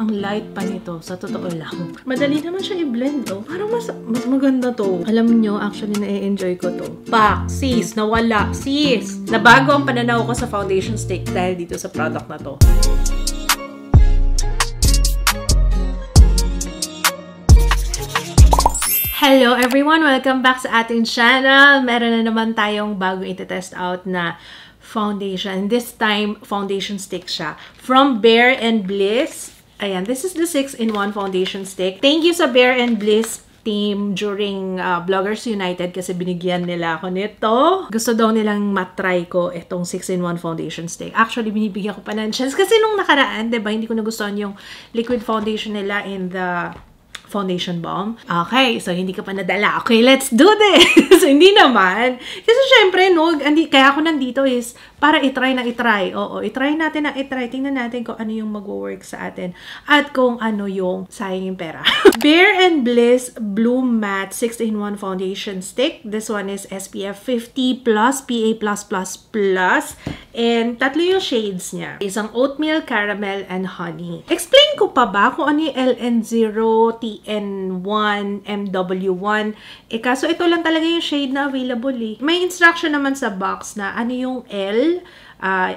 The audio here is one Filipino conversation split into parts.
Ang light pa nito, sa totoo lang. Madali naman siya i-blend, oh. Parang mas maganda to. Alam nyo, actually, na-enjoy ko to. Pak! Sis! Nawala! Sis! Nabago ang pananaw ko sa foundation stick dahil dito sa product na to. Hello everyone! Welcome back sa ating channel. Meron na naman tayong bagong iti-test out na foundation. This time, foundation stick siya. From Bare and Bliss. Ayan, this is the 6-in-1 foundation stick. Thank you sa Bare and Bliss team during Vloggers United kasi binigyan nila ako nito. Gusto daw nilang matry ko itong 6-in-1 foundation stick. Actually, binibigyan ko pa ng chance kasi nung nakaraan, diba, hindi ko nagustuhan yung liquid foundation nila in the foundation bomb. Okay, so hindi ka pa nadala. Okay, let's do this! So, hindi naman. Kasi syempre, no, kaya ako nandito is para itry na itry. Oo, itry natin na itry. Tingnan natin kung ano yung mag-work sa atin at kung ano yung sayang yung pera. Bare and Bliss Bloom Matte 6-in-1 Foundation Stick. This one is SPF 50+, PA++++. And tatlo yung shades niya. Isang oatmeal, caramel, and honey. Explain ko pa ba kung ano yung LN0, TN1, MW1? Kaso ito lang talaga yung shade na available eh. May instruction naman sa box na ano yung L.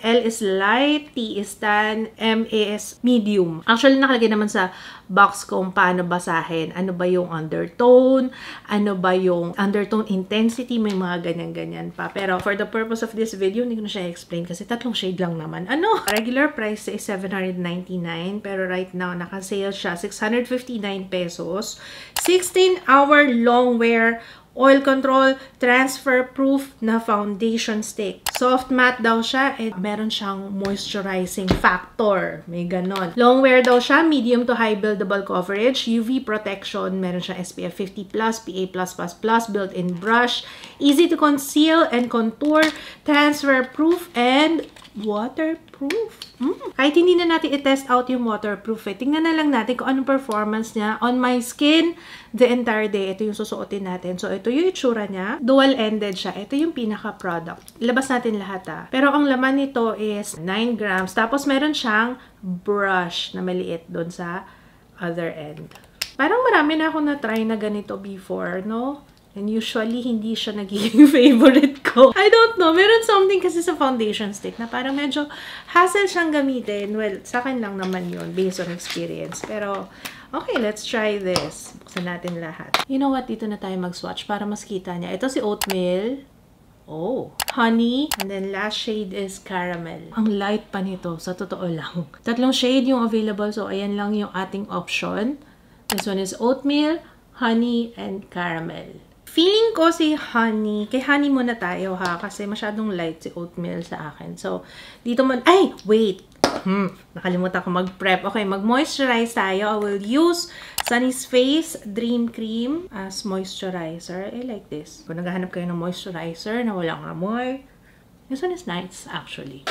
L is light, T is tan, M is medium. Actually, nakalagay naman sa box kung paano basahin. Ano ba yung undertone? Ano ba yung undertone intensity? May mga ganyan-ganyan pa. Pero for the purpose of this video, hindi ko na siya explain kasi tatlong shade lang naman. Ano? Regular price is $799 pero right now, naka-sale siya 659 pesos. 16-hour long wear, oil control, transfer-proof na foundation stick. Soft matte daw siya and meron siyang moisturizing factor. May ganon. Long wear daw siya, medium to high buildable coverage, UV protection, meron siyang SPF 50+, PA+++, built-in brush, easy to conceal and contour, transfer-proof, and waterproof. Kahit hindi na natin i-test out yung waterproof tingnan na lang natin kung anong performance niya on my skin the entire day. Ito yung susuotin natin. So, ito yung itsura niya. Dual-ended siya. Ito yung pinaka-product. Ilabas natin lahat Pero ang laman nito is 9 grams. Tapos, meron siyang brush na maliit doon sa other end. Parang marami na ako na-try na ganito before, no? And usually, hindi siya nagiging favorite ko. I don't know. Meron something kasi sa foundation stick na parang medyo hassle siyang gamitin. Well, sa akin lang naman yun based on experience. Pero, okay, let's try this. Buksan natin lahat. You know what? Dito na tayo mag-swatch para mas kita niya. Ito si oatmeal. Oh, honey. And then last shade is caramel. Ang light pa nito, sa totoo lang. Tatlong shade yung available. So, ayan lang yung ating option. This one is oatmeal, honey, and caramel. Feeling ko si honey, kay honey muna tayo ha, kasi masyadong light si oatmeal sa akin. So, dito mo, ay, wait! Nakalimutan ko mag-prep. Okay, mag-moisturize tayo. I will use Sunny's Face Dream Cream as moisturizer. I like this. Kung naghahanap kayo ng moisturizer na walang amoy, this one is nice, actually.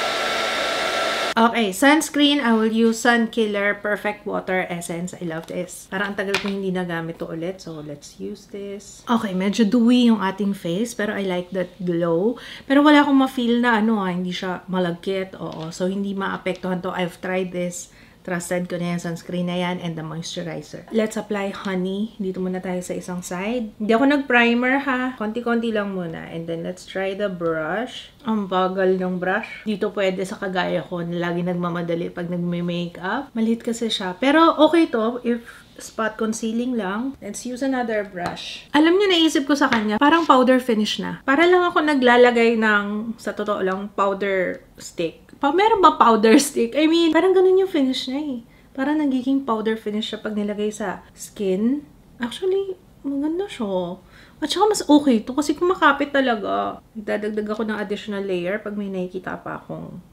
Okay, sunscreen, I will use Sun Killer Perfect Water Essence. I love this. Parang ang tagal ko hindi nagamit to ulit. So, let's use this. Okay, medyo dewy yung ating face. Pero I like that glow. Pero wala akong ma-feel na hindi siya malagkit. Oo. So, hindi maapektuhan to. I've tried this. Trusted ko na yung sunscreen na yan and the moisturizer. Let's apply honey. Dito muna tayo sa isang side. Hindi ako nag-primer ha. Konti-konti lang muna. And then let's try the brush. Ang bagal ng brush. Dito pwede sa kagaya ko na lagi nagmamadali pag nagme-makeup. Maliit kasi siya. Pero okay to if spot concealing lang. Let's use another brush. Alam niyo, naisip ko sa kanya, parang powder finish na. Para lang ako naglalagay ng, sa totoo lang, powder stick. Meron ba powder stick? I mean, parang ganun yung finish niya eh. Parang nagiging powder finish siya pag nilagay sa skin. Actually, maganda siya. At saka mas okay to kasi kumakapit talaga. Dadagdag ako ng additional layer pag may nakikita pa akong,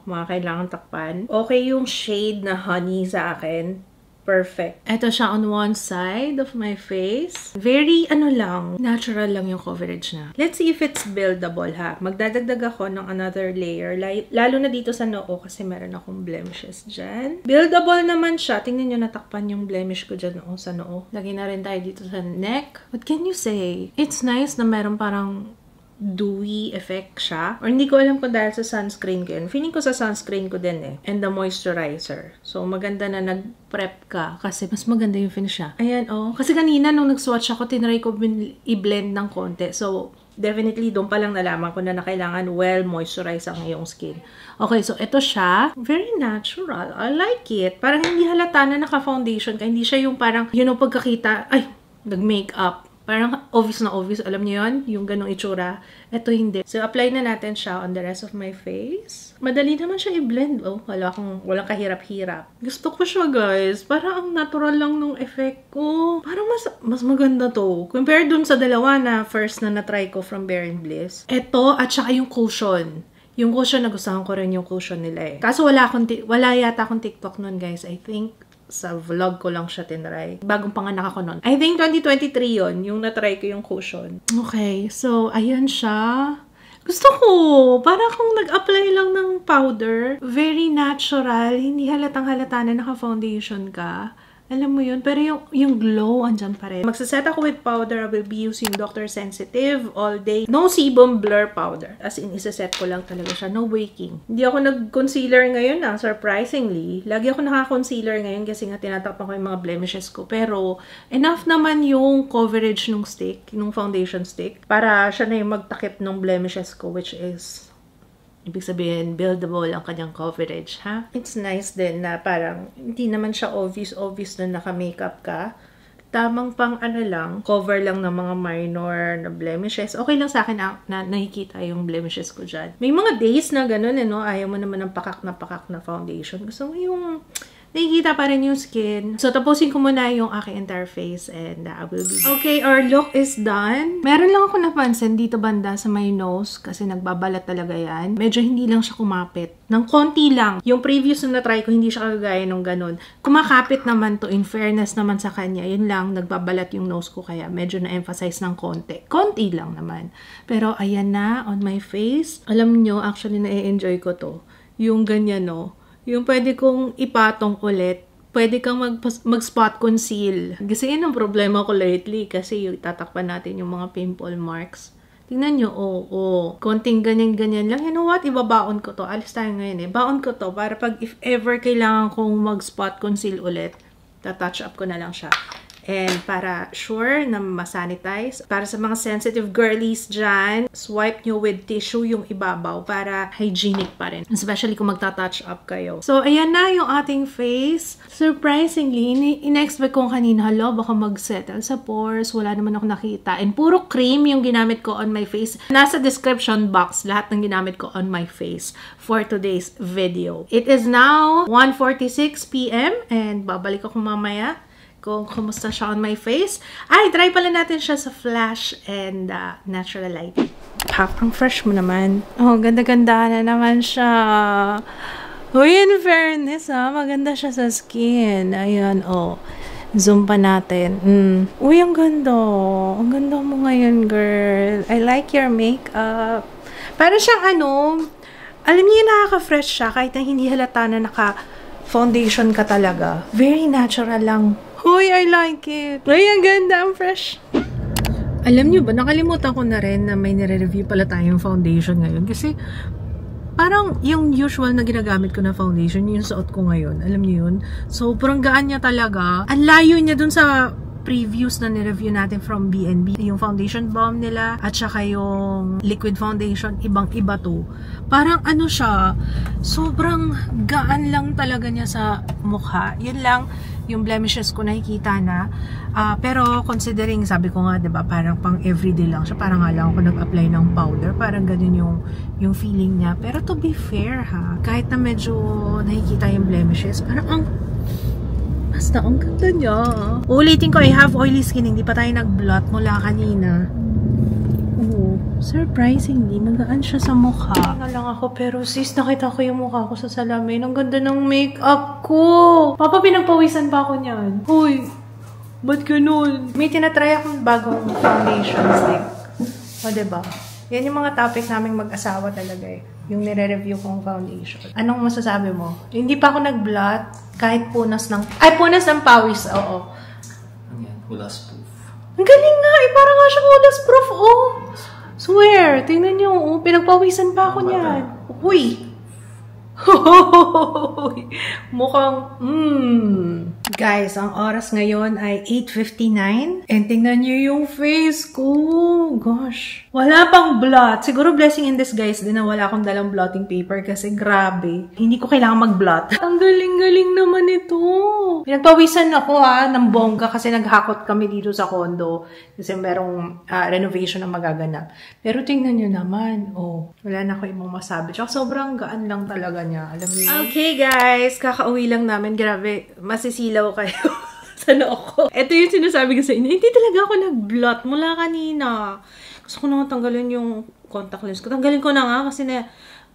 mga kailangan takpan. Okay yung shade na honey sa akin. Perfect. Ito siya on one side of my face. Very, natural lang yung coverage na. Let's see if it's buildable, ha. Magdadagdag ako ng another layer. Lalo na dito sa noo kasi meron akong blemishes dyan. Buildable naman siya. Tingnan nyo, natakpan yung blemish ko dyan sa noo. Lagyan na rin tayo dito sa neck. What can you say? It's nice na meron parang dewy effect siya. Or hindi ko alam kung dahil sa sunscreen ko yun. Feeling ko sa sunscreen ko din eh. And the moisturizer. So, maganda na nag-prep ka kasi mas maganda yung finish niya. Ayan, oh. Kasi kanina nung nag-swatch ako, tinry ko i-blend ng konti. So, definitely, doon pa lang nalaman ko na kailangan well moisturize ang iyong skin. Okay, so ito siya. Very natural. I like it. Parang hindi halata na naka-foundation ka. Hindi siya yung parang, pagkakita, ay, nag-makeup. Parang obvious na obvious. Alam niyo yun? Yung ganong itsura. Ito hindi. So, apply na natin siya on the rest of my face. Madali naman siya i-blend. Oh, walang kahirap-hirap. Gusto ko siya, guys. Parang ang natural lang nung effect ko. Parang mas maganda to. Compare dun sa dalawa na first na na-try ko from Bare & Bliss. Ito at saka yung cushion. Yung cushion, nagustuhan ko rin yung cushion nila eh. Kaso wala yata akong TikTok nun, guys. I think sa vlog ko lang siya tinry. Bagong panganak ako nun. I think 2023 yon yung natry ko yung cushion. Okay, so ayan siya. Gusto ko. Para kung nag-apply lang ng powder. Very natural. Hindi halatang halata na naka-foundation ka. Alam mo yun? Pero yung glow, andyan pa rin. Magsaset ako with powder. I will be using Dr. Sensitive all day. No sebum blur powder. As in, isaset ko lang talaga siya. No waking. Hindi ako nag-concealer ngayon surprisingly. Lagi ako naka-concealer ngayon kasi nga tinatakpan ko yung mga blemishes ko. Pero, enough naman yung coverage nung stick, nung foundation stick, para siya na yung magtakip ng blemishes ko, which is ibig sabihin, buildable ang kanyang coverage, ha? It's nice din na parang hindi naman siya obvious na naka-makeup ka. Tamang pang cover lang ng mga minor na blemishes. Okay lang sa akin na nakikita yung blemishes ko dyan. May mga days na ganun, no? Ayaw mo naman ng pakak na foundation. Gusto mo yung nakikita pa rin yung skin. So, tapusin ko muna yung aking entire face and I will be done. Okay, our look is done. Meron lang ako napansin dito banda sa my nose kasi nagbabalat talaga yan. Medyo hindi lang siya kumapit. Nang konti lang. Yung previous na na-try ko, hindi siya kagaya nung ganun. Kumakapit naman to, in fairness naman sa kanya. Yun lang, nagbabalat yung nose ko kaya medyo na-emphasize ng konti. Konti lang naman. Pero ayan na, on my face. Alam nyo, actually na-enjoy ko to. Yung ganyan, no? Yung pwede kong ipatong ulit, pwede kang mag-spot conceal. Kasi yun ang problema ko lately kasi yung tatakpan natin yung mga pimple marks. Tingnan nyo, konting ganyan-ganyan lang. You know what? Ibabaon ko to. Alis tayo ngayon eh. Baon ko to para pag if ever kailangan kong mag-spot conceal ulit, ta-touch up ko na lang siya. And para sure na masanitize, para sa mga sensitive girlies dyan, swipe nyo with tissue yung ibabaw para hygienic pa rin. Especially kung magta-touch up kayo. So, ayan na yung ating face. Surprisingly, in-expect ko kanina, baka mag-settle sa pores. Wala naman ako nakita. And puro cream yung ginamit ko on my face. Nasa description box, lahat ng ginamit ko on my face for today's video. It is now 1:46 p.m. and babalik ako mamaya kung kumusta siya on my face. Ay, try pala natin siya sa flash and natural lighting. Ang fresh mo naman. Oh, ganda-ganda na naman siya. Uy, in fairness, maganda siya sa skin. Ayan, zoom pa natin. Uy, ang ganda. Ang ganda mo ngayon, girl. I like your makeup. Para siyang alam niyo, nakaka-fresh siya kahit na hindi halata na naka-foundation ka talaga. Very natural lang. Uy, I like it. Uy, ang ganda. Ang fresh. Alam niyo ba, nakalimutan ko na rin na may nire-review pala tayong foundation ngayon. Kasi, parang yung usual na ginagamit ko na foundation, yung suot ko ngayon. Alam niyo yun? Sobrang gaan niya talaga. Ang layo niya dun sa previews na nireview natin from B&B. Yung foundation balm nila at saka yung liquid foundation, ibang-iba to. Parang siya, sobrang gaan lang talaga niya sa mukha. Yun lang, yung blemishes ko nakikita na. Pero considering, sabi ko nga, diba, parang pang everyday lang siya. Parang nga lang ako nag-apply ng powder. Parang ganun yung feeling niya. Pero to be fair, kahit na medyo nakikita yung blemishes, parang basta ang ganda niya. Ulitin ko, I have oily skin. Hindi pa tayo nag-blot mula kanina. Surprisingly, magaan siya sa mukha. Ano lang ako, pero sis, nakita ko yung mukha ko sa salamin. Ang ganda ng makeup ko. Papa, pinagpawisan pa ako niyan. Hoy, ba't ganun? May tinatry akong bagong foundation stick. Diba? Yan yung mga topic naming mag-asawa talaga eh. Yung nire-review kong foundation. Anong masasabi mo? Hindi pa ako nag-blot. Kahit punas ng pawis, oo. Ano yan? Hulas proof. Ang galing nga, parang nga siyang hulas proof, Swear, tingnan nyo. Oh, pinagpawisan pa ako niyan. Uy! Mukhang, Guys, ang oras ngayon ay 8:59. And tingnan nyo yung face ko. Gosh. Wala pang blot. Siguro blessing in disguise din na wala akong dalang blotting paper kasi grabe. Hindi ko kailangan mag-blot. Ang galing-galing naman ito. Pinagpawisan ako ng bongga kasi naghakot kami dito sa condo. Kasi merong renovation na magaganap. Pero tingnan nyo naman. Oh, wala na ako ibang masabi. Tsaka sobrang gaan lang talaga niya. Alam niyo. Okay guys, kakauwi lang namin. Grabe, masisilaw kayo sa noo ko. Ito yung sinasabi ko sa inyo. Hindi talaga ako nag-blot mula kanina. Gusto ko na tanggalin yung contact lens ko. Tanggalin ko na nga kasi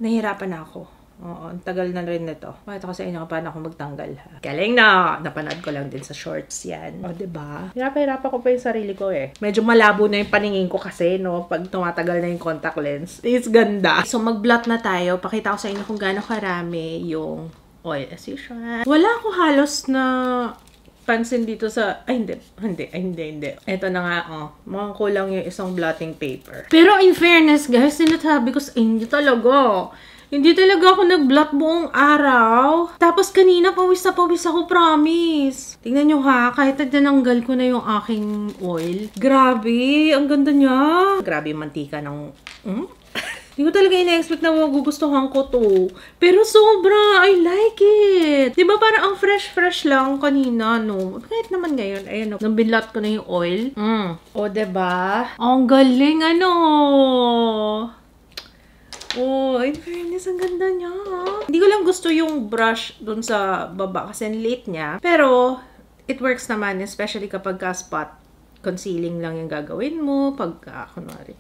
nahihirapan na ako. Oo, ang tagal na rin nito. Pakita ko sa inyo paano ako magtanggal. Ha? Galing na! Napanood ko lang din sa shorts yan. O, diba? Hirap-hirapan ko pa yung sarili ko eh. Medyo malabo na yung paningin ko kasi, no? Pag tumatagal na yung contact lens. It's ganda. So, mag-blot na tayo. Pakita ko sa inyo kung gaano karami yung oil as usual. Wala ako halos na pansin dito sa... Ay, hindi. Ito na nga, mukhang kulang yung isang blotting paper. Pero in fairness, guys, sinasabi ko sa inyo talaga. Hindi talaga ako nag-blot buong araw. Tapos kanina, pawis na pawis ako, promise. Tingnan nyo ha, kahit tinanggal ko na yung aking oil. Grabe, ang ganda niya. Grabe yung mantika ng... Hindi ko talaga ina-expect na magugustuhan ko to. Pero sobra, I like it. Diba parang ang fresh-fresh lang kanina, no? Kahit naman ngayon, ayun, no? Nung binlot ko na yung oil. O, diba? Ang galing, ano? Oh, in fairness, ang ganda niya. Hindi ko lang gusto yung brush dun sa baba kasi late niya. Pero, it works naman, especially kapag spot concealing lang yung gagawin mo. Pagka, kunwari,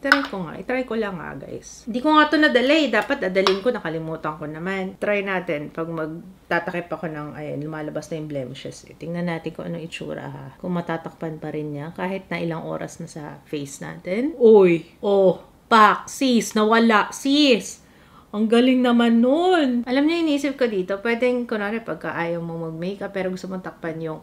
itry ko lang nga, guys. Hindi ko nga ito nadala eh. Dapat dadalhin ko, nakalimutan ko naman. Try natin pag magtatakip ako ng, ayun, lumalabas na yung blemishes. Tingnan natin kung anong itsura ha. Kung matatakpan pa rin niya, kahit na ilang oras na sa face natin. Uy! Oh! Pak! Sis! Nawala! Sis! Ang galing naman nun! Alam niyo, iniisip ko dito, pwedeng, kunwari, pagka ayaw mo mag-makeup, pero gusto mong takpan yung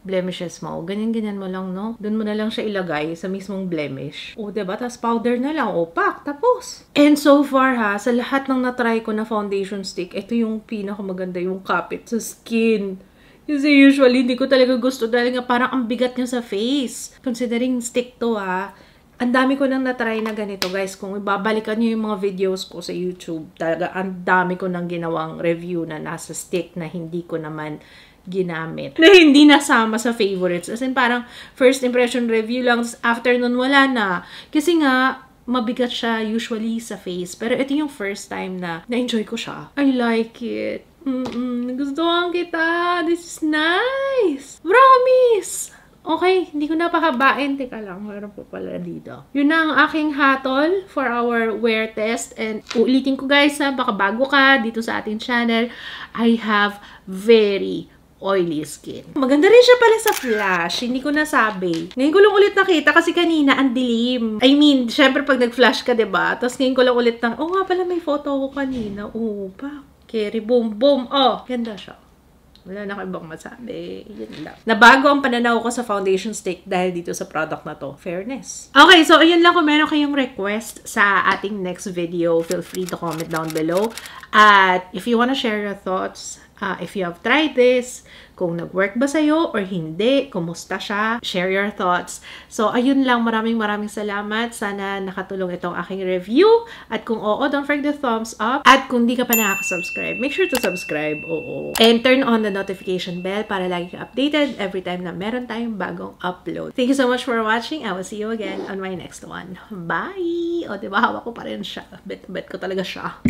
blemishes mo. Ganyan-ganyan mo lang, no? Doon mo na lang siya ilagay sa mismong blemish. O, diba? Tapos powder na lang. O, pak! Tapos! And so far, ha, sa lahat ng natry ko na foundation stick, ito yung pinakamaganda yung kapit sa skin. Kasi usually, hindi ko talaga gusto dahil nga parang ang bigat niya sa face. Considering stick to, ha. Ang dami ko nang natry na ganito, guys. Kung ibabalikan niyo yung mga videos ko sa YouTube, talaga ang dami ko nang ginawang review na nasa stick na hindi ko naman ginamit. Na hindi nasama sa favorites. As in, parang first impression review lang. After nun, wala na. Kasi nga, mabigat siya usually sa face. Pero ito yung first time na na-enjoy ko siya. I like it. Nagustuhan kita. This is nice. Promise! Okay, hindi ko napakabain. Teka lang, meron po pala dito. Yun na ang aking hatol for our wear test. And ulitin ko guys, baka bago ka dito sa ating channel, I have very oily skin. Maganda rin siya pala sa flash. Hindi ko nasabi. Ngayon ko lang ulit nakita kasi kanina ang dilim. I mean, syempre pag nag-flash ka, diba? Tapos ngayon ko lang ulit oh nga pala may photo ko kanina. Oh, pa. Carry boom boom. Oh, ganda siya. Wala na ko ibang masabi. Yun lang. Nabago ang pananaw ko sa foundation stick dahil dito sa product na to. Fairness. Okay, so ayun lang. Kung meron kayong request sa ating next video, feel free to comment down below. At if you wanna share your thoughts, if you have tried this, kung nag-work ba sa'yo or hindi, kumusta siya, share your thoughts. So, ayun lang. Maraming salamat. Sana nakatulong itong aking review. At kung oo, don't forget the thumbs up. At kung di ka pa nakaka-subscribe, make sure to subscribe. Oo. And turn on the notification bell para lagi ka updated every time na meron tayong bagong upload. Thank you so much for watching. I will see you again on my next one. Bye! O, diba? Hawak ko pa rin siya. Bet ko talaga siya.